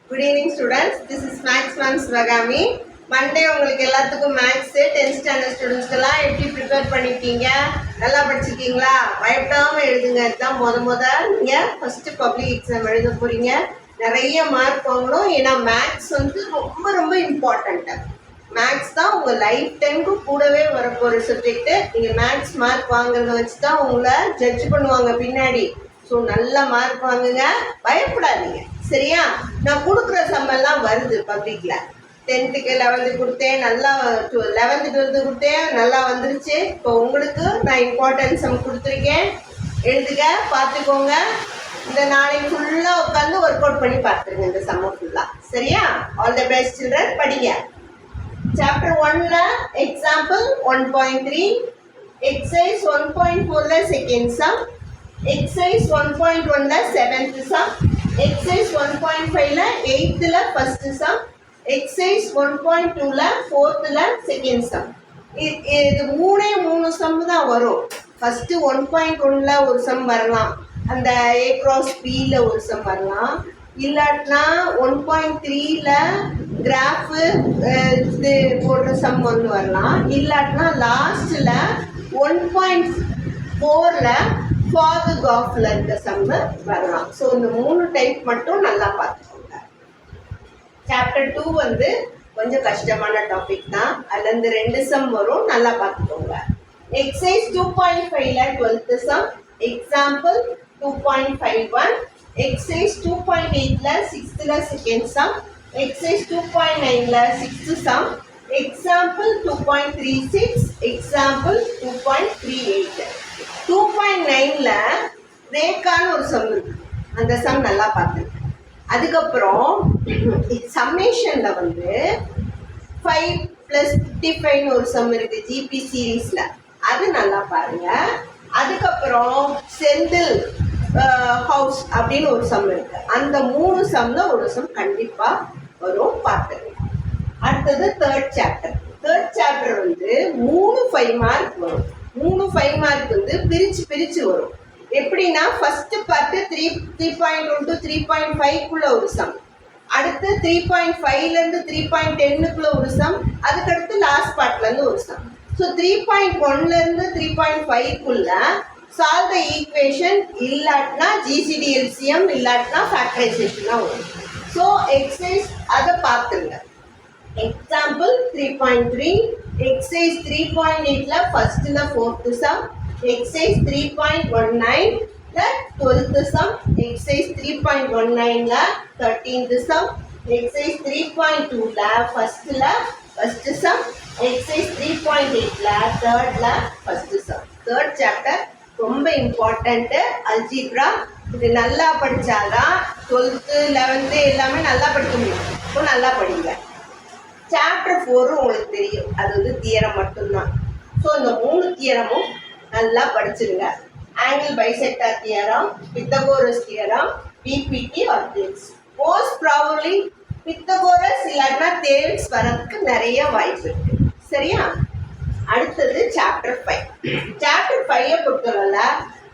Good evening students. This is Max Ma'am Svagami. Monday உங்களுக்கு எல்லாத்துக்கும் maths 10th standard ஸ்டூடெண்ட்ஸ்க்கெல்லாம் எப்படி prepare பண்ணிருக்கீங்க? நல்லா படிச்சிருக்கீங்களா? பயப்படாம எழுதுங்க. இதுதான் முத நீங்கள் ஃபஸ்ட்டு பப்ளிக் எக்ஸாம் எழுத போகிறீங்க. நிறைய மார்க் வாங்கணும். ஏன்னா மேக்ஸ் வந்து ரொம்ப இம்பார்ட்டண்ட்டு. மேக்ஸ் தான் உங்கள் லைஃப் டைமுக்கு கூடவே வரப்போகிற சப்ஜெக்ட்டு. நீங்கள் மேக்ஸ் மார்க் வாங்குறத வச்சு தான் உங்களை ஜட்ஜ் பண்ணுவாங்க பின்னாடி. ஸோ நல்ல மார்க் வாங்குங்க, பயப்படாதீங்க சரியா. நான் கொடுக்குற சம்மெல்லாம் வருது பப்ளிக்கில். 10th 11th கொடுத்தேன், நல்லா 11th 12th கொடுத்தேன், நல்லா வந்துருச்சு. இப்போ உங்களுக்கு நான் இம்பார்ட்டன்ட் சம் கொடுத்துருக்கேன், எழுதுக பார்த்துக்கோங்க. இந்த நாளைக்கு ஃபுல்லாக உட்காந்து ஒர்க் அவுட் பண்ணி பார்த்துருங்க இந்த சம்மை ஃபுல்லாக சரியா. ஆல் த பெஸ்ட் சில்ட்ரன், படிங்க. Chapter 1 example 1.3, exercise 1.4 second sum, exercise 1.1 seventh sum, exercise 1.5 eighth first sum, exercise 1.2 fourth second sum. இது மூணு சம் தான் வரும். ஃபர்ஸ்ட் 1.1 ஒரு சம் வரலாம், அந்த A cross Bல ஒரு சம் வரலாம். இல்லாட்டினா 1.3 கிராஃபு இது போடுற சம் வந்து வரலாம். இல்லாட்டினா லாஸ்ட்டில் 1.4 ஃபாதர் காஃபில் இருக்க சம்மு வரலாம். ஸோ இந்த 3 டைப் மட்டும் நல்லா பார்த்துக்கோங்க. சாப்டர் 2 வந்து கொஞ்சம் கஷ்டமான டாபிக் தான். அதில் இந்த 2 சம் வரும், நல்லா பார்த்துக்கோங்க. Exercise 2.5 12th sum, example 2.51, exercise 2.8 6th second sum, exercise 2.9 6th sum, example 2.36, example 2.38. 2.9 ரேக்கான ஒரு சம் இருக்கு, அந்த சம் நல்லா பார்த்துருக்கேன். அதுக்கப்புறம் சம்மேஷன்ல வந்து 5 + 55 ஒரு சம் இருக்கு ஜிபி சீரீஸ்ல, அது நல்லா பாருங்க. அதுக்கப்புறம் செந்தில் ஹவுஸ் அப்படின்னு ஒரு சம் இருக்கு, அந்த 3 சம்ல ஒரு சம் கண்டிப்பா வரும், பார்த்துருங்க. அடுத்தது தேர்ட் சாப்டர் வந்து 3 5 மார்க் வரும். 3 5 மார்க் வந்து பிரிச்சு வரும். எப்படின்னா ஃபர்ஸ்ட் பார்ட் 3.1 to 3.5 ஒரு சம், அடுத்து 3.5 3.10 ஒரு சம், அதுக்கடுத்து லாஸ்ட் பார்ட்ல இருந்து ஒரு sum. So 3.1 3.5 solve the equation, இல்லாட்டினா ஜிசிடி எல்சிஎம், இல்லாட்டினா ஃபேக்டரைசேஷனாக வரும். ஸோ எக்ஸசைஸ் அதை பார்த்துருங்க. எக்ஸாம்பிள் 3.3, எக்ஸசைஸ் 3.8 ஃபர்ஸ்ட்ல 4th sum, exercise 3.19 12th sum, exercise 3.19 13th sum, exercise 3.2 ஃபர்ஸ்ட்ல ஃபர்ஸ்ட் சம், எக்ஸசைஸ் 3.8 தேர்ட்ல ஃபர்ஸ்ட் சம். தேர்ட் சாப்டர் ரொம்ப இம்பார்ட்டண்ட்டு, அல்ஜீப்ரா. இது நல்லா படித்தாதான் 12th 11th எல்லாமே நல்லா படிக்க முடியும். இப்போ நல்லா படிங்க. சாப்டர் 4 உங்களுக்கு தெரியும், அது வந்து தியரம் மட்டும்தான். ஸோ இந்த 3 தியரமும் நல்லா படிச்சிருங்க. Angle bisector theorem, Pythagoras theorem, BPT or Thales. Most probably Pythagoras இல்லாட்டினா தேல்ஸ் வரதுக்கு நிறைய வாய்ப்பு இருக்கு சரியா. அடுத்தது சாப்டர் 5. சாப்டர் 5 பொறுத்தவரை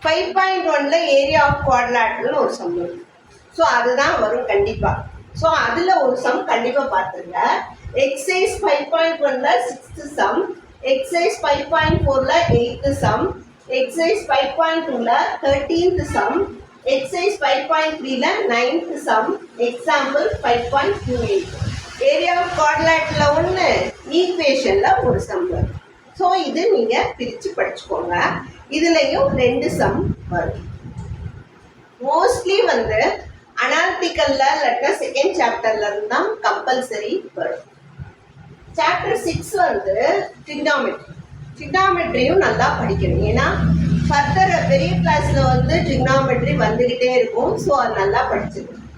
5.1 ஏரியா ஆஃப் குவாட்ரிலேட்டரல் ஒரு சம் இருக்கு. ஸோ அதுதான் வரும் கண்டிப்பாக. ஸோ அதில் ஒரு சம் கண்டிப்பாக பார்த்துருங்க. Exercise 5.1 6th sum, exercise 5.4 8th sum, exercise 5.2 13th sum, exercise 5.3 9th sum, example 5.28. Area of quadrilateral ஒன்று, ஈக்குவேஷனில் ஒரு சம் வரும். ஸோ இது நீங்கள் பிரித்து படிச்சுக்கோங்க. இதுலேயும் 2 சம் வரும். மோஸ்ட்லி வந்து அனாலிட்டிக்கல்ல இல்லாட்டினா செகண்ட் சாப்டர்ல இருந்து தான் கம்பல்சரி வரும். சாப்டர் 6 வந்து ட்ரிக்னாமெட்ரியும் நல்லா படிக்கணும். ஏன்னா ஃபர்தர் பெரிய கிளாஸ்ல வந்து ட்ரிக்னாமெட்ரி வந்துகிட்டே இருக்கும். ஸோ அது நல்லா படிச்சிருக்கணும்.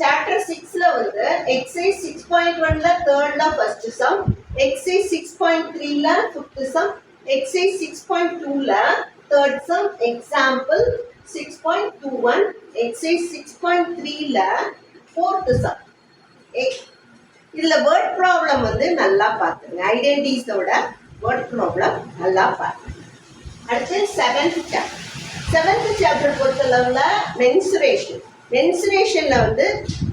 சாப்டர் 6ல வந்து எக்ஸசைஸ் 6.1 தேர்ட்ல first sum, exercise 6.3 fifth sum, exercise 6.2 third sum, example 6.21, exercise 6.3 fourth sum. இதில் வேர்ட் ப்ராப்ளம் வந்து நல்லா பார்த்துங்க. ஐடென்டிஸோட வேர்ட் ப்ராப்ளம் நல்லா பார்த்துங்க. அடுத்து 7th சாப்டர் பொறுத்தளவில் மென்சுரேஷனில் வந்து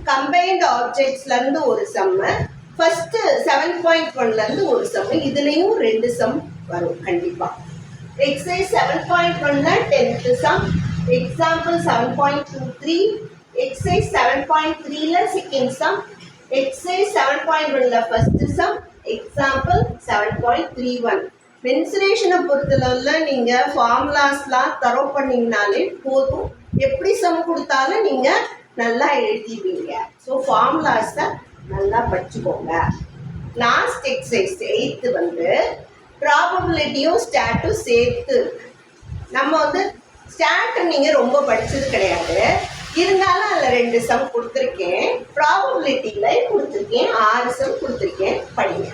கம்பைன்ட் ஆப்ஜெக்ட்ஸ்லேருந்து ஒரு சம்மு, ஃபஸ்ட்டு 7.1லேருந்து ஒரு சம்மு, இதுலேயும் 2 சம் வரும் கண்டிப்பாக. எக்ஸசைஸ் 7.1ல 10th சம், எக்ஸாம்பிள் 7.23, எக்ஸசைஸ் 7.3ல செகண்ட் சம், எக்ஸசைஸ் 7.1ல ஃபஸ்ட்டு சம், எக்ஸாம்பிள் 7.31. மென்சுரேஷனை பொறுத்தளவில் நீங்கள் ஃபார்முலாஸ்லாம் தரோ பண்ணிங்கனாலே போதும். எப்படி சம் கொடுத்தாலும் நீங்கள் நல்லா எழுதிடுவீங்க. ஸோ ஃபார்முலாஸை நல்லா படிச்சுக்கோங்க. லாஸ்ட் எக்ஸசைஸ் 8th வந்து ப்ராபபிலிட்டியும் ஸ்டாட்டும் சேர்த்து. நம்ம வந்து ஸ்டாட்டை நீங்கள் ரொம்ப படித்தது கிடையாது, இருந்தாலும் அதில் 2 சம் கொடுத்துருக்கேன். ப்ராபபிலிட்டியில் கொடுத்துருக்கேன், 6 சம் கொடுத்துருக்கேன், படிங்க.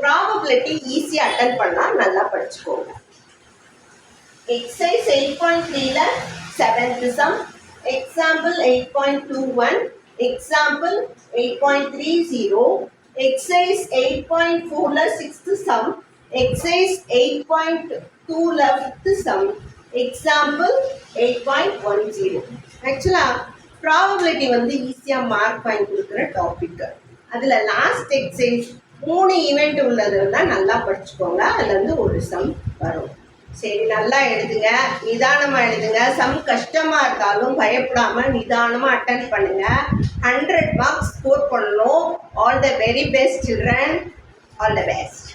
ப்ராபபிலிட்டி ஈஸியாக அட்டன் பண்ணால் நல்லா படிச்சுக்கோங்க. எக்ஸசைஸ் 8.3ல 7th sum, example 8.21, example 8.30, exercise 8.4ல 6th சம், எக்ஸசைஸ் 8.2ல 5th சம், எக்ஸாம்பிள் 8.10. ஆக்சுவலாக ப்ராபபிலிட்டி வந்து ஈஸியாக மார்க் வாங்கி கொடுக்குற டாபிக். அதில் லாஸ்ட் எக்ஸசைஸ் 3 ஈவெண்ட் உள்ளதில் தான் நல்லா படிச்சுக்கோங்க. அதுலேருந்து ஒரு சம் வரும். சரி, நல்லா எழுதுங்க, நிதானமாக எழுதுங்க. சம் கஷ்டமாக இருந்தாலும் பயப்படாமல் நிதானமாக அட்டன் பண்ணுங்கள். 100 மார்க்ஸ் ஸ்கோர் பண்ணணும். All the very best children, all the best.